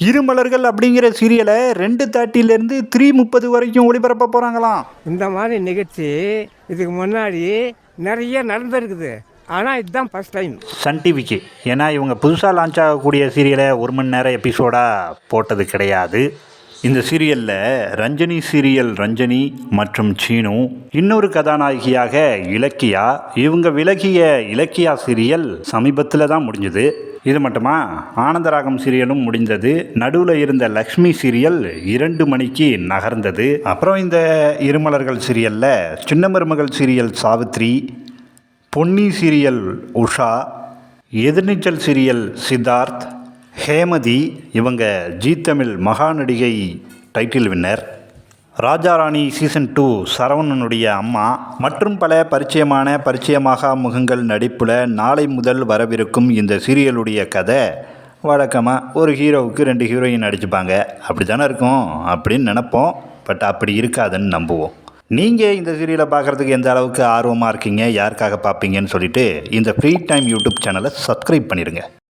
இருமலர்கள் அப்படிங்கிற சீரியலை 2:30லேருந்து 3:30 வரைக்கும் ஒளிபரப்ப போகிறாங்களாம். இந்த மாதிரி நிகழ்ச்சி இதுக்கு முன்னாடி நிறைய நடந்திருக்குது, ஆனால் இதுதான் ஃபஸ்ட் டைம் சன் டிவிக்கு. ஏன்னா இவங்க புதுசாக லான்ச் ஆகக்கூடிய சீரியலை 1 மணி நேரம் எபிசோடாக போட்டது கிடையாது. இந்த சீரியலில் ரஞ்சனி சீரியல் ரஞ்சனி மற்றும் சீனு, இன்னொரு கதாநாயகியாக இலக்கியா. இவங்க விலகிய இலக்கியா சீரியல் சமீபத்தில் தான் முடிஞ்சுது. இது மட்டுமா, ஆனந்தராகம் சீரியலும் முடிந்தது. நடுவில் இருந்த லக்ஷ்மி சீரியல் 2 மணிக்கு நகர்ந்தது. அப்புறம் இந்த இருமலர்கள் சீரியலில் சின்ன மருமகள் சீரியல் சாவித்ரி, பொன்னி சீரியல் உஷா, எதிர்நீச்சல் சீரியல் சித்தார்த், ஹேமதி. இவங்க ஜீ தமிழ் மகா நடிகை டைட்டில் வின்னர். ராஜாராணி சீசன் 2 சரவணனுடைய அம்மா மற்றும் பல பரிச்சயமாக முகங்கள் நடிப்பில் நாளை முதல் வரவிருக்கும் இந்த சீரியலுடைய கதை வழக்கமாக ஒரு ஹீரோவுக்கு 2 ஹீரோயின் நடிச்சுப்பாங்க. அப்படி தானே இருக்கும் அப்படின்னு நினப்போம். பட் அப்படி இருக்காதுன்னு நம்புவோம். நீங்கள் இந்த சீரியலை பார்க்குறதுக்கு எந்த அளவுக்கு ஆர்வமாக இருக்கீங்க, யாருக்காக பார்ப்பீங்கன்னு சொல்லிவிட்டு இந்த ஃப்ரீ டைம் யூடியூப் சேனலை சப்ஸ்கிரைப் பண்ணிடுங்க.